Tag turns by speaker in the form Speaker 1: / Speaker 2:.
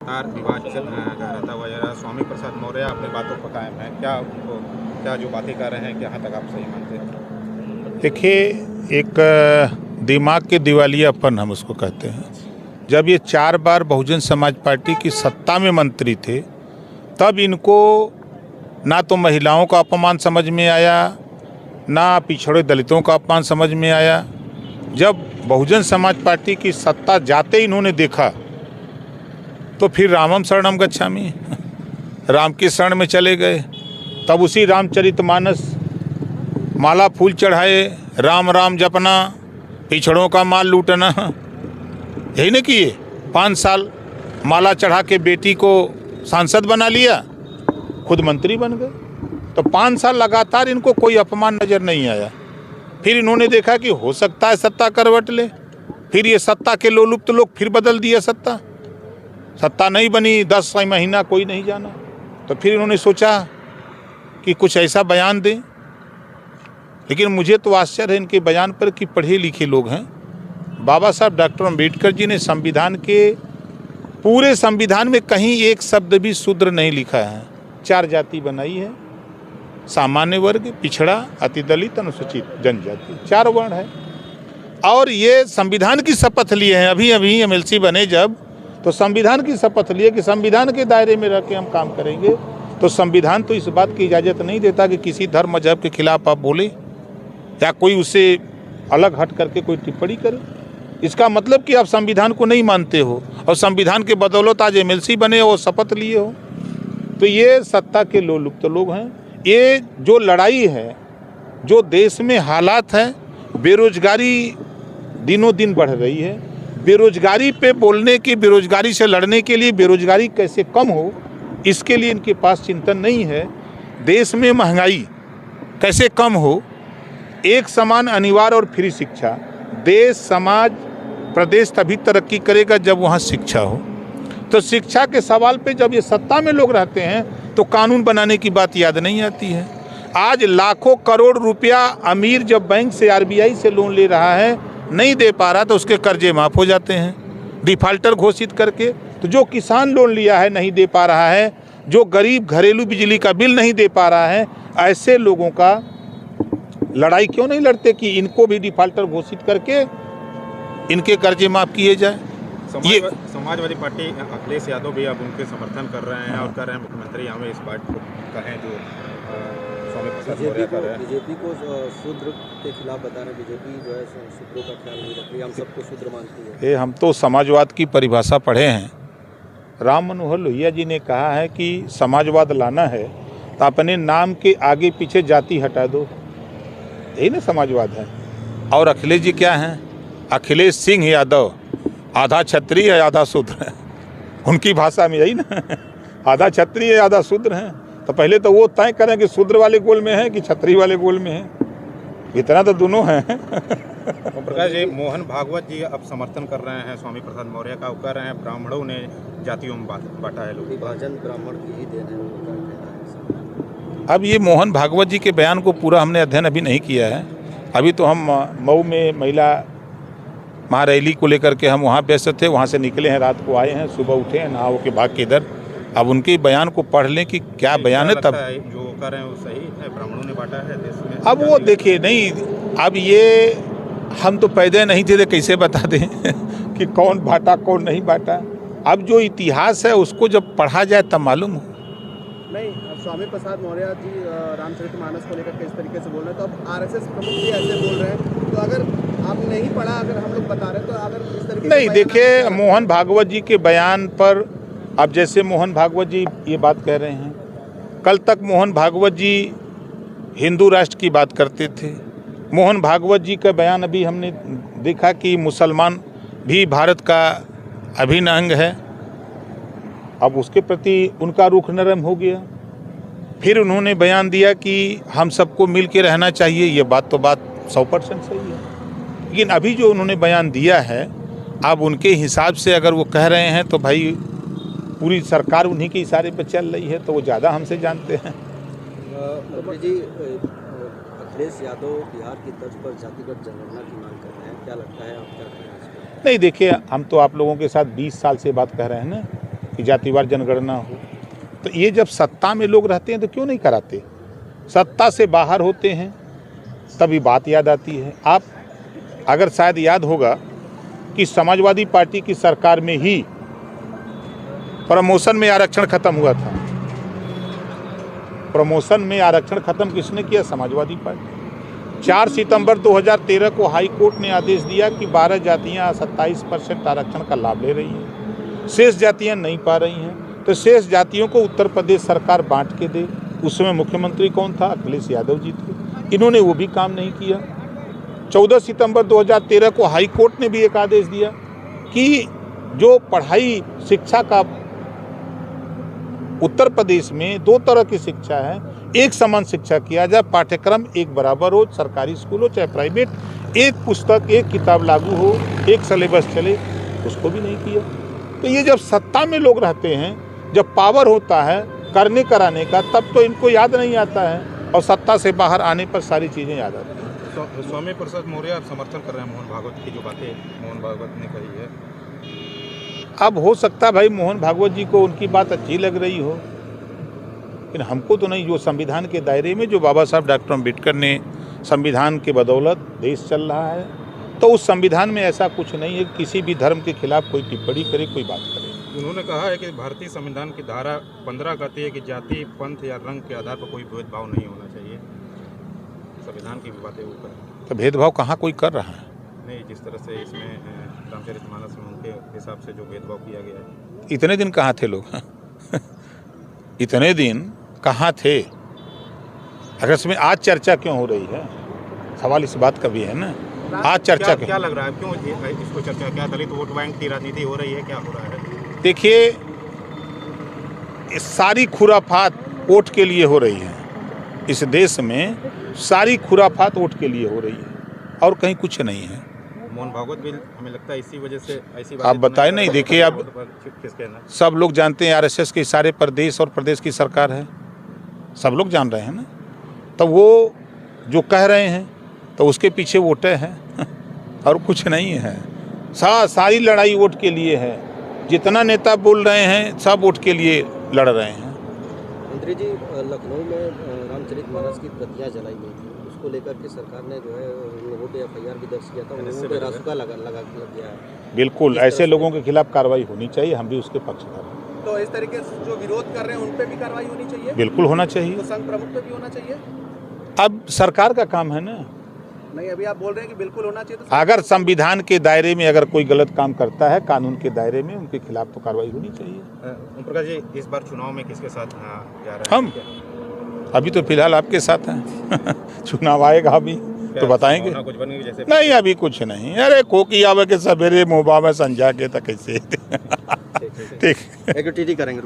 Speaker 1: लगातार विवाद चल रहता वगैरह, स्वामी प्रसाद मौर्य अपनी बातों पर कायम है, क्या जो बातें कर रहे हैं, क्या हद तक आप सही मानते हैं?
Speaker 2: देखिए, एक दिमाग के दिवालियापन हम उसको कहते हैं। जब ये 4 बार बहुजन समाज पार्टी की सत्ता में मंत्री थे, तब इनको ना तो महिलाओं का अपमान समझ में आया, ना पिछड़े दलितों का अपमान समझ में आया। जब बहुजन समाज पार्टी की सत्ता जाते इन्होंने देखा तो फिर रामम शरणम गच्छामि, राम के शरण में चले गए। तब उसी रामचरितमानस, माला फूल चढ़ाए, राम राम जपना, पिछड़ों का माल लूटना, यही न किए। 5 साल माला चढ़ा के बेटी को सांसद बना लिया, खुद मंत्री बन गए। तो 5 साल लगातार इनको कोई अपमान नज़र नहीं आया। फिर इन्होंने देखा कि हो सकता है सत्ता करवट ले, फिर ये सत्ता के लोलुप्त लोग फिर बदल दिया सत्ता नहीं बनी, 10 महीना कोई नहीं जाना। तो फिर इन्होंने सोचा कि कुछ ऐसा बयान दें। लेकिन मुझे तो आश्चर्य है इनके बयान पर कि पढ़े लिखे लोग हैं। बाबा साहब डॉक्टर अम्बेडकर जी ने संविधान के पूरे संविधान में कहीं एक शब्द भी शूद्र नहीं लिखा है। 4 जाति बनाई है, सामान्य वर्ग, पिछड़ा, अति दलित, अनुसूचित जनजाति, 4 वर्ण है। और ये संविधान की शपथ लिए हैं। अभी एमएलसी बने जब, तो संविधान की शपथ लिए कि संविधान के दायरे में रह के हम काम करेंगे। तो संविधान तो इस बात की इजाज़त नहीं देता कि किसी धर्म मजहब के खिलाफ आप बोले या कोई उससे अलग हट करके कोई टिप्पणी करे। इसका मतलब कि आप संविधान को नहीं मानते हो और संविधान के बदौलत आज एमएलसी बने और शपथ लिए हो। तो ये सत्ता के लोलुप्त लोग हैं। ये जो लड़ाई है, जो देश में हालात है, बेरोजगारी दिनों दिन बढ़ रही है, बेरोजगारी पे बोलने की, बेरोजगारी से लड़ने के लिए, बेरोजगारी कैसे कम हो इसके लिए इनके पास चिंतन नहीं है। देश में महंगाई कैसे कम हो, एक समान अनिवार्य और फ्री शिक्षा, देश समाज प्रदेश तभी तरक्की करेगा जब वहाँ शिक्षा हो। तो शिक्षा के सवाल पे जब ये सत्ता में लोग रहते हैं तो कानून बनाने की बात याद नहीं आती है। आज लाखों करोड़ रुपया अमीर जब बैंक से, आरबीआई से लोन ले रहा है, नहीं दे पा रहा तो उसके कर्जे माफ़ हो जाते हैं डिफाल्टर घोषित करके। तो जो किसान लोन लिया है नहीं दे पा रहा है, जो गरीब घरेलू बिजली का बिल नहीं दे पा रहा है, ऐसे लोगों का लड़ाई क्यों नहीं लड़ते कि इनको भी डिफाल्टर घोषित करके इनके कर्जे माफ़ किए जाए।
Speaker 1: समाजवादी पार्टी अखिलेश यादव भी अब उनके समर्थन कर रहे हैं और कर रहे हैं मुख्यमंत्री हमें इस बात को कहें जो स्वामी प्रसाद मौर्य कर रहे हैं।
Speaker 3: बीजेपी को शूद्र के खिलाफ बता रहे हैं। बीजेपी जो है शूद्रों का ख्याल नहीं रख रही, हम सबको शूद्र मानती है।
Speaker 2: हम तो समाजवाद की परिभाषा पढ़े हैं। राम मनोहर लोहिया जी ने कहा है कि समाजवाद लाना है तो अपने नाम के आगे पीछे जाति हटा दो, यही ना समाजवाद है। और अखिलेश जी क्या हैं? अखिलेश सिंह यादव, आधा क्षत्रिय है आधा शूद्र है। उनकी भाषा में यही ना, आधा क्षत्रिय है आधा शूद्र है। तो पहले तो वो तय करें कि शूद्र वाले गोल में है कि क्षत्रिय वाले गोल में है। इतना तो दोनों हैं।
Speaker 1: प्रकाश जी, मोहन भागवत जी अब समर्थन कर रहे हैं स्वामी प्रसाद मौर्य का, कह रहे हैं ब्राह्मणों ने जातियों में बांटा है, लोग
Speaker 3: विभाजन ब्राह्मण की ही देन है।
Speaker 2: अब ये मोहन भागवत जी के बयान को पूरा हमने अध्ययन अभी नहीं किया है। अभी तो हम मऊ में महिला महारैली को लेकर के हम वहाँ व्यस्त थे, वहाँ से निकले हैं, रात को आए हैं, सुबह उठे हैं, नहा के भाग के इधर। अब उनके बयान को पढ़ लें कि क्या बयान है। तब
Speaker 1: जो कर रहे हैं वो सही है, ब्राह्मणों ने बांटा है देश में।
Speaker 2: अब वो देखिए नहीं, अब ये हम तो पैदा नहीं थे तो कैसे बता दें कि कौन बांटा कौन नहीं बांटा। अब जो इतिहास है उसको जब पढ़ा जाए तब मालूम हो।
Speaker 3: नहीं, स्वामी प्रसाद मौर्य जी रामचरितमानस को लेकर किस तरीके से बोल रहे हैं, तो अब आरएसएस प्रमुख भी ऐसे बोल रहे हैं। तो अगर आप नहीं पढ़ा, अगर हम लोग बता रहे हैं, तो अगर इस तरीके
Speaker 2: नहीं, देखिए मोहन भागवत जी के बयान पर, अब जैसे मोहन भागवत जी ये बात कह रहे हैं, कल तक मोहन भागवत जी हिंदू राष्ट्र की बात करते थे। मोहन भागवत जी का बयान अभी हमने देखा कि मुसलमान भी भारत का अभिन्न अंग है। अब उसके प्रति उनका रुख नरम हो गया। फिर उन्होंने बयान दिया कि हम सबको मिल के रहना चाहिए। ये बात 100% सही है। लेकिन अभी जो उन्होंने बयान दिया है, अब उनके हिसाब से अगर वो कह रहे हैं तो भाई पूरी सरकार उन्हीं के इशारे पर चल रही है, तो वो ज़्यादा हमसे जानते हैं।
Speaker 3: जी, अखिलेश यादव बिहार की तर्ज पर जातिगत जनगणना की मांग कर रहे हैं, क्या लगता है आप क्या कहें?
Speaker 2: नहीं, देखिए हम तो आप लोगों के साथ 20 साल से बात कह रहे हैं ना कि जातिवार जनगणना हो। तो ये जब सत्ता में लोग रहते हैं तो क्यों नहीं कराते? सत्ता से बाहर होते हैं तभी बात याद आती है। आप अगर शायद याद होगा कि समाजवादी पार्टी की सरकार में ही प्रमोशन में आरक्षण खत्म हुआ था। प्रमोशन में आरक्षण खत्म किसने किया? समाजवादी पार्टी। 4 सितंबर 2013 को हाई कोर्ट ने आदेश दिया कि 12 जातियां 27% आरक्षण का लाभ ले रही हैं, शेष जातियां नहीं पा रही हैं, तो शेष जातियों को उत्तर प्रदेश सरकार बांट के दे। उस समय मुख्यमंत्री कौन था? अखिलेश यादव जी थे। इन्होंने वो भी काम नहीं किया। 14 सितंबर 2013 को हाई कोर्ट ने भी एक आदेश दिया कि जो पढ़ाई शिक्षा का उत्तर प्रदेश में 2 तरह की शिक्षा है, एक समान शिक्षा किया जाए, पाठ्यक्रम एक बराबर हो, सरकारी स्कूल हो चाहे प्राइवेट, एक पुस्तक एक किताब लागू हो, एक सिलेबस चले, उसको भी नहीं किया। तो ये जब सत्ता में लोग रहते हैं, जब पावर होता है करने कराने का, तब तो इनको याद नहीं आता है, और सत्ता से बाहर आने पर सारी चीज़ें याद आती हैं।
Speaker 1: स्वामी प्रसाद मौर्य आप समर्थन कर रहे हैं मोहन भागवत की जो बातें मोहन भागवत ने कही है?
Speaker 2: अब हो सकता है भाई मोहन भागवत जी को उनकी बात अच्छी लग रही हो, लेकिन हमको तो नहीं। जो संविधान के दायरे में जो बाबा साहब डॉक्टर अम्बेडकर ने संविधान के बदौलत देश चल रहा है, तो उस संविधान में ऐसा कुछ नहीं है किसी भी धर्म के खिलाफ कोई टिप्पणी करे, कोई बात करे।
Speaker 1: उन्होंने कहा है कि भारतीय संविधान की धारा 15 कहती है कि जाति, पंथ या रंग के आधार पर कोई भेदभाव नहीं होना चाहिए। संविधान की भी बातें वो करें।
Speaker 2: तो भेदभाव कहाँ कोई कर रहा है?
Speaker 1: नहीं, जिस तरह से इसमें रामचरितमानस में उनके हिसाब से जो भेदभाव किया गया है।
Speaker 2: इतने दिन कहाँ थे लोग? इतने दिन कहाँ थे? अगर इसमें आज चर्चा क्यों हो रही है? सवाल इस बात का भी है ना, आज चर्चा
Speaker 1: क्या लग रहा है, क्यों इसको चर्चा? क्या दलित वोट बैंक की राजनीति हो रही है? क्या हो रहा है?
Speaker 2: देखिए, सारी खुराफात वोट के लिए हो रही है। इस देश में सारी खुराफात वोट के लिए हो रही है, और कहीं कुछ नहीं है।
Speaker 1: मोहन भागवत भी हमें लगता है इसी वजह से ऐसी
Speaker 2: आप बताएं नहीं। देखिए, अब सब लोग जानते हैं आरएसएस के इशारे पर देश और प्रदेश की सरकार है, सब लोग जान रहे हैं ना। तो वो जो कह रहे हैं तो उसके पीछे वोटें हैं और कुछ नहीं है। सारी लड़ाई वोट के लिए है। जितना नेता बोल रहे हैं सब वोट के लिए लड़ रहे हैं।
Speaker 4: मंत्री जी, लखनऊ में रामचरितमानस की प्रतियां जलाई गई थी, उसको लेकर के सरकार ने जो है लोगों पे FIR भी दर्ज किया था, उन पे रासुका लगा दिया है।
Speaker 2: बिल्कुल, ऐसे लोगों के खिलाफ कार्रवाई होनी चाहिए, हम भी उसके पक्षधर हैं।
Speaker 3: तो इस तरीके से जो विरोध कर रहे हैं उन पे भी कार्रवाई होनी चाहिए?
Speaker 2: बिल्कुल होना चाहिए।
Speaker 3: तो संघ प्रमुख पे भी होना चाहिए?
Speaker 2: अब सरकार का काम है ना।
Speaker 3: नहीं, अभी आप बोल रहे हैं कि बिल्कुल होना चाहिए। तो
Speaker 2: अगर संविधान के दायरे में अगर कोई गलत काम करता है, कानून के दायरे में, उनके खिलाफ तो कार्रवाई होनी चाहिए।
Speaker 1: ओम प्रकाश जी, इस बार चुनाव में किसके साथ जा रहे हैं?
Speaker 2: हम अभी तो फिलहाल आपके साथ हैं। चुनाव आएगा अभी तो बताएंगे।
Speaker 1: कुछ बनेगी जैसे?
Speaker 2: नहीं, अभी कुछ नहीं। अरे कोकी आवे के सवेरे मुँह में संजा के तक कैसे। ठीक
Speaker 4: एक टीटी करेंगे।